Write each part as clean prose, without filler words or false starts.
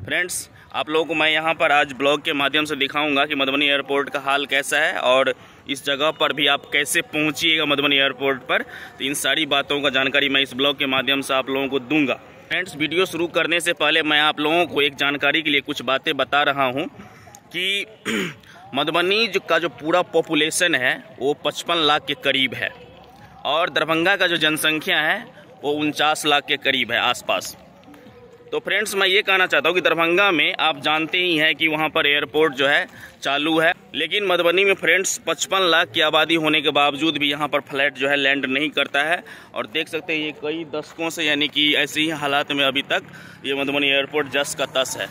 Friends, आप लोगों को मैं यहाँ पर आज ब्लॉग के माध्यम से दिखाऊंगा कि मधुबनी एयरपोर्ट का हाल कैसा है और इस जगह पर भी आप कैसे पहुँचिएगा मधुबनी एयरपोर्ट पर। तो इन सारी बातों का जानकारी मैं इस ब्लॉग के माध्यम से आप लोगों को दूंगा। फ्रेंड्स, वीडियो शुरू करने से पहले मैं आप लोगों को एक जानकारी के लिए कुछ बातें बता रहा हूँ कि मधुबनी का जो पूरा पॉपुलेशन है वो 55 लाख के करीब है और दरभंगा का जो जनसंख्या है वो 49 लाख के करीब है आसपास। तो फ्रेंड्स, मैं ये कहना चाहता हूँ कि दरभंगा में आप जानते ही हैं कि वहाँ पर एयरपोर्ट जो है चालू है, लेकिन मधुबनी में फ्रेंड्स 55 लाख की आबादी होने के बावजूद भी यहाँ पर फ्लाइट जो है लैंड नहीं करता है। और देख सकते हैं ये कई दशकों से यानी कि ऐसे ही हालात में अभी तक ये मधुबनी एयरपोर्ट जस का तस है।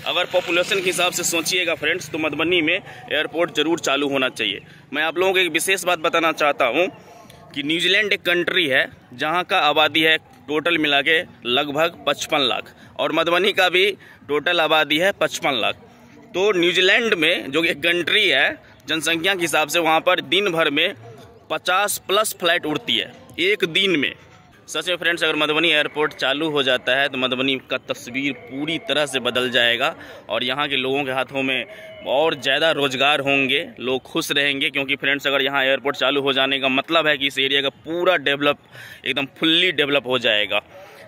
अगर पॉपुलेशन के हिसाब से सोचिएगा फ्रेंड्स तो मधुबनी में एयरपोर्ट ज़रूर चालू होना चाहिए। मैं आप लोगों को एक विशेष बात बताना चाहता हूँ कि न्यूजीलैंड एक कंट्री है जहाँ का आबादी है टोटल मिला के लगभग 55 लाख और मधुबनी का भी टोटल आबादी है 55 लाख। तो न्यूजीलैंड में जो एक कंट्री है जनसंख्या के हिसाब से वहाँ पर दिन भर में 50+ फ्लाइट उड़ती है एक दिन में। सच में फ्रेंड्स, अगर मधुबनी एयरपोर्ट चालू हो जाता है तो मधुबनी का तस्वीर पूरी तरह से बदल जाएगा और यहाँ के लोगों के हाथों में और ज़्यादा रोजगार होंगे, लोग खुश रहेंगे। क्योंकि फ्रेंड्स, अगर यहाँ एयरपोर्ट चालू हो जाने का मतलब है कि इस एरिया का पूरा डेवलप एकदम फुल्ली डेवलप हो जाएगा।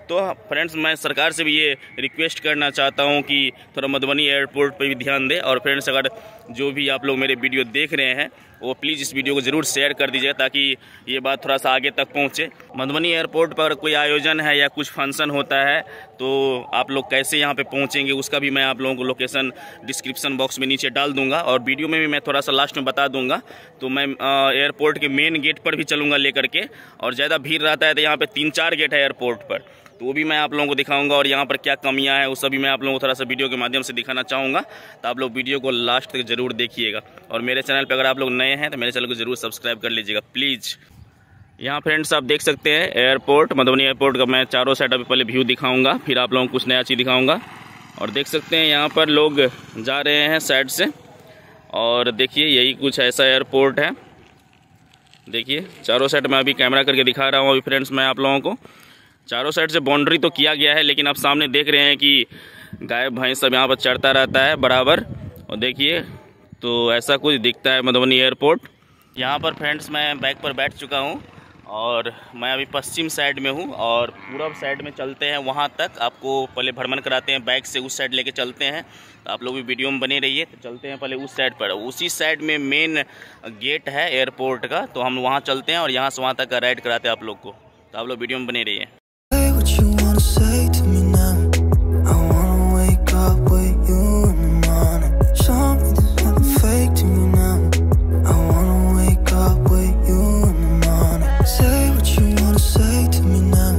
तो फ्रेंड्स, मैं सरकार से भी ये रिक्वेस्ट करना चाहता हूँ कि थोड़ा मधुबनी एयरपोर्ट पर भी ध्यान दें। और फ्रेंड्स, अगर जो भी आप लोग मेरे वीडियो देख रहे हैं वो प्लीज़ इस वीडियो को ज़रूर शेयर कर दीजिए ताकि ये बात थोड़ा सा आगे तक पहुँचे। मधुबनी एयरपोर्ट पर कोई आयोजन है या कुछ फंक्शन होता है तो आप लोग कैसे यहाँ पे पहुँचेंगे उसका भी मैं आप लोगों को लोकेशन डिस्क्रिप्शन बॉक्स में नीचे डाल दूंगा और वीडियो में भी मैं थोड़ा सा लास्ट में बता दूंगा। तो मैं एयरपोर्ट के मेन गेट पर भी चलूँगा लेकर के, और ज़्यादा भीड़ रहता है तो यहाँ पर 3-4 गेट है एयरपोर्ट पर, तो वो भी मैं आप लोगों को दिखाऊंगा और यहाँ पर क्या कमियां हैं वो सभी मैं आप लोगों को थोड़ा सा वीडियो के माध्यम से दिखाना चाहूँगा। तो आप लोग वीडियो को लास्ट तक जरूर देखिएगा और मेरे चैनल पर अगर आप लोग नए हैं तो मेरे चैनल को जरूर सब्सक्राइब कर लीजिएगा प्लीज़। यहाँ फ्रेंड्स आप देख सकते हैं एयरपोर्ट, मधुबनी एयरपोर्ट का मैं चारों साइड अभी पहले व्यू दिखाऊँगा, फिर आप लोगों को कुछ नया चीज़ दिखाऊँगा। और देख सकते हैं यहाँ पर लोग जा रहे हैं साइड से और देखिए यही कुछ ऐसा एयरपोर्ट है। देखिए चारों साइड मैं अभी कैमरा करके दिखा रहा हूँ अभी फ्रेंड्स मैं आप लोगों को। चारों साइड से बाउंड्री तो किया गया है लेकिन आप सामने देख रहे हैं कि गाय भैंस सब यहाँ पर चढ़ता रहता है बराबर। और देखिए तो ऐसा कुछ दिखता है मधुबनी एयरपोर्ट। यहाँ पर फ्रेंड्स मैं बाइक पर बैठ चुका हूँ और मैं अभी पश्चिम साइड में हूँ और पूरब साइड में चलते हैं, वहाँ तक आपको पहले भ्रमण कराते हैं, बाइक से उस साइड लेके चलते हैं। तो आप लोग भी वीडियो में बने रहिए। तो चलते हैं पहले उस साइड पर, उसी साइड में मेन गेट है एयरपोर्ट का, तो हम वहाँ चलते हैं और यहाँ से वहाँ तक का राइड कराते हैं आप लोग को। तो आप लोग वीडियो में बने रहिए। Say to me now, I wanna wake up with you in the morning. Show me there's nothing fake to me now. I wanna wake up with you in the morning. Say what you wanna say to me now.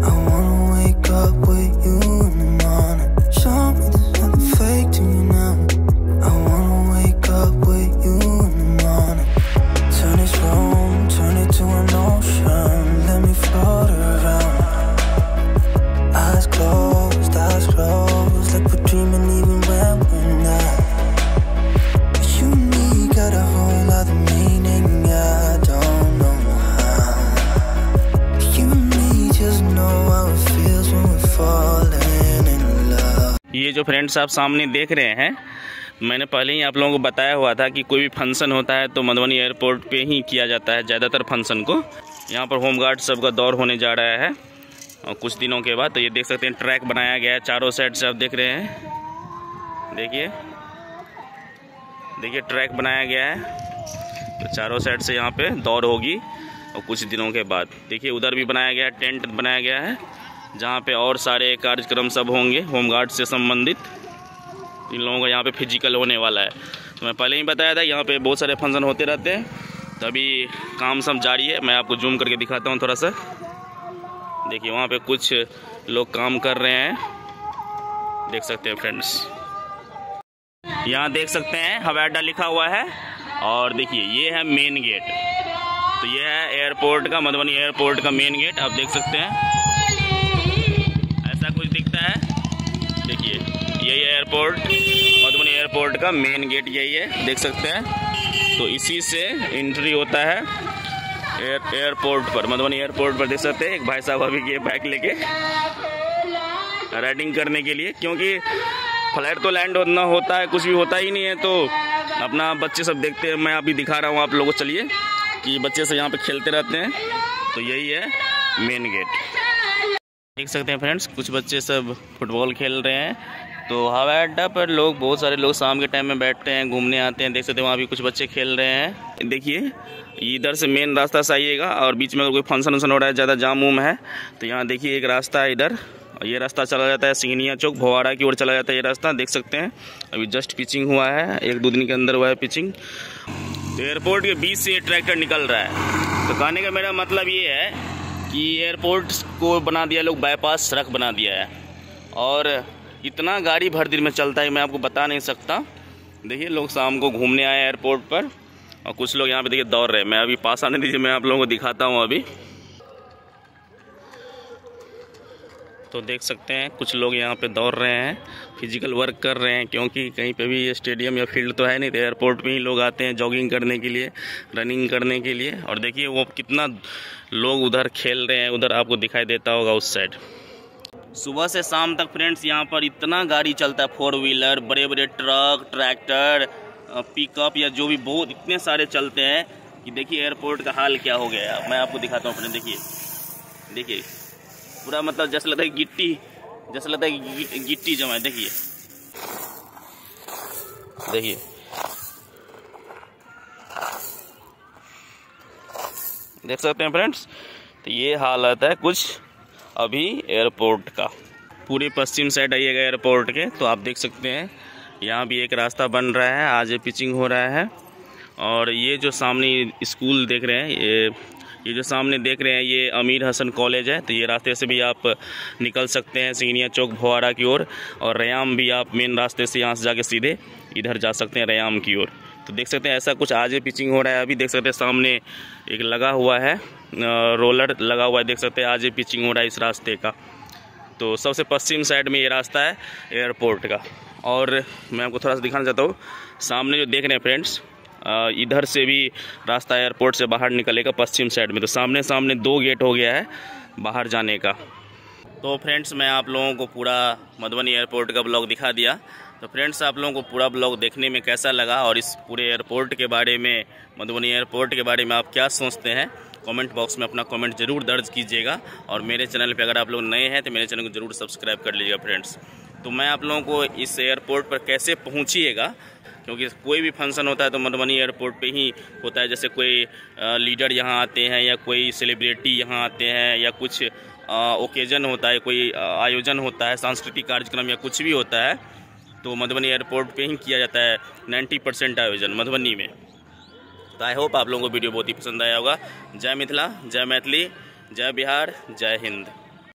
I wanna wake up with you in the morning. Show me there's nothing fake to me now. I wanna wake up with you in the morning. Turn this room, turn it to an ocean. Let me float around. Eyes closed, like we're dreaming even when we're not. But you and me got a whole other meaning, I don't know how. You and me just know how it feels when we're falling in love. ये जो friends आप सामने देख रहे हैं, मैंने पहले ही आप लोगों को बताया हुआ था कि कोई भी फंक्शन होता है तो मधुबनी एयरपोर्ट पे ही किया जाता है ज़्यादातर फंक्शन को। यहाँ पर होमगार्ड सब का दौर होने जा रहा है और कुछ दिनों के बाद। तो ये देख सकते हैं ट्रैक बनाया गया है चारों साइड से, आप देख रहे हैं, देखिए देखिए ट्रैक बनाया गया है। तो चारों साइड से यहाँ पे दौड़ होगी और कुछ दिनों के बाद देखिए उधर भी बनाया गया है, टेंट बनाया गया है जहाँ पे और सारे कार्यक्रम सब होंगे होमगार्ड से संबंधित। इन लोगों का यहाँ पे फिजिकल होने वाला है। तो मैं पहले ही बताया था यहाँ पे बहुत सारे फंक्शन होते रहते हैं। तो अभी काम सब जारी है, मैं आपको जूम करके दिखाता हूँ थोड़ा सा। देखिए वहाँ पे कुछ लोग काम कर रहे हैं, देख सकते हैं फ्रेंड्स। यहाँ देख सकते हैं हवाई अड्डा लिखा हुआ है और देखिए ये है मेन गेट। तो ये है एयरपोर्ट का, मधुबनी एयरपोर्ट का मेन गेट, आप देख सकते हैं ऐसा कुछ दिखता है। देखिए यही एयरपोर्ट, मधुबनी एयरपोर्ट का मेन गेट यही है, देख सकते हैं। तो इसी से एंट्री होता है एयरपोर्ट पर, मधुबनी एयरपोर्ट पर। देख सकते हैं एक भाई साहब अभी ये बाइक लेके राइडिंग करने के लिए, क्योंकि फ्लाइट तो लैंड होना होता है, कुछ भी होता ही नहीं है। तो अपना बच्चे सब देखते हैं, मैं अभी दिखा रहा हूँ आप लोगों को। चलिए कि बच्चे सब यहाँ पे खेलते रहते हैं। तो यही है मेन गेट। देख सकते हैं फ्रेंड्स, कुछ बच्चे सब फुटबॉल खेल रहे हैं। तो हवाई अड्डा पर लोग, बहुत सारे लोग शाम के टाइम में बैठते हैं, घूमने आते हैं। देख सकते हैं वहाँ भी कुछ बच्चे खेल रहे हैं। देखिए इधर से मेन रास्ता से आइएगा, और बीच में अगर कोई फंक्शन वंक्शन हो रहा है, ज़्यादा जाम उम है, तो यहाँ देखिए एक रास्ता है इधर। ये रास्ता चला जाता है सिंघनिया चौक भोवाड़ा की ओर चला जाता है ये रास्ता। देख सकते हैं अभी जस्ट पिचिंग हुआ है, 1-2 दिन के अंदर हुआ है पिचिंग। तो एयरपोर्ट के बीच से ये ट्रैक्टर निकल रहा है। तो कहने का मेरा मतलब ये है कि एयरपोर्ट को बना दिया लोग, बाईपास सड़क बना दिया है, और इतना गाड़ी भर दिन में चलता है मैं आपको बता नहीं सकता। देखिए लोग शाम को घूमने आए एयरपोर्ट पर, और कुछ लोग यहाँ पे देखिए दौड़ रहे हैं। मैं अभी पास आने दीजिए, मैं आप लोगों को दिखाता हूँ अभी। तो देख सकते हैं कुछ लोग यहाँ पे दौड़ रहे हैं, फिजिकल वर्क कर रहे हैं, क्योंकि कहीं पे भी ये स्टेडियम या फील्ड तो है नहीं, तो एयरपोर्ट में ही लोग आते हैं जॉगिंग करने के लिए, रनिंग करने के लिए। और देखिए वो कितना लोग उधर खेल रहे हैं, उधर आपको दिखाई देता होगा उस साइड। सुबह से शाम तक फ्रेंड्स यहाँ पर इतना गाड़ी चलता है, 4 व्हीलर, बड़े बड़े ट्रक, ट्रैक्टर, पिकअप या जो भी, बहुत इतने सारे चलते हैं कि देखिए एयरपोर्ट का हाल क्या हो गया है। मैं आपको दिखाता हूँ फ्रेंड, देखिए पूरा मतलब जैसा लगता है गिट्टी, जैसा लगता है गिट्टी जमा है। देखिए देखिए देख सकते हैं फ्रेंड्स। तो ये हालत है कुछ अभी एयरपोर्ट का। पूरे पश्चिम साइड आइएगा एयरपोर्ट के, तो आप देख सकते हैं यहाँ भी एक रास्ता बन रहा है, आज पिचिंग हो रहा है। और ये जो सामने स्कूल देख रहे हैं, ये जो सामने देख रहे हैं, ये अमीर हसन कॉलेज है। तो ये रास्ते से भी आप निकल सकते हैं सिंघनिया चौक भोवाड़ा की ओर, और रयाम भी आप मेन रास्ते से यहाँ से जाके सीधे इधर जा सकते हैं रयाम की ओर। तो देख सकते हैं ऐसा कुछ आज पिचिंग हो रहा है। अभी देख सकते हैं सामने एक लगा हुआ है, रोलर लगा हुआ है, देख सकते हैं आज पिचिंग हो रहा है इस रास्ते का। तो सबसे पश्चिम साइड में ये रास्ता है एयरपोर्ट का। और मैं आपको थोड़ा सा दिखाना चाहता हूँ, सामने जो देख रहे हैं फ्रेंड्स, इधर से भी रास्ता एयरपोर्ट से बाहर निकलेगा पश्चिम साइड में। तो सामने सामने 2 गेट हो गया है बाहर जाने का। तो फ्रेंड्स मैं आप लोगों को पूरा मधुबनी एयरपोर्ट का ब्लॉग दिखा दिया। तो फ्रेंड्स आप लोगों को पूरा ब्लॉग देखने में कैसा लगा, और इस पूरे एयरपोर्ट के बारे में, मधुबनी एयरपोर्ट के बारे में आप क्या सोचते हैं, कमेंट बॉक्स में अपना कमेंट जरूर दर्ज कीजिएगा। और मेरे चैनल पे अगर आप लोग नए हैं तो मेरे चैनल को जरूर सब्सक्राइब कर लीजिएगा फ्रेंड्स। तो मैं आप लोगों को इस एयरपोर्ट पर कैसे पहुँचिएगा, क्योंकि कोई भी फंक्शन होता है तो मधुबनी एयरपोर्ट पे ही होता है। जैसे कोई लीडर यहाँ आते हैं, या कोई सेलिब्रिटी यहाँ आते हैं, या कुछ ओकेजन होता है, कोई आयोजन होता है, सांस्कृतिक कार्यक्रम या कुछ भी होता है, तो मधुबनी एयरपोर्ट पे ही किया जाता है 90% आयोजन मधुबनी में। तो आई होप आप लोगों को वीडियो बहुत ही पसंद आया होगा। जय मिथिला, जय मैथिली, जय बिहार, जय हिंद।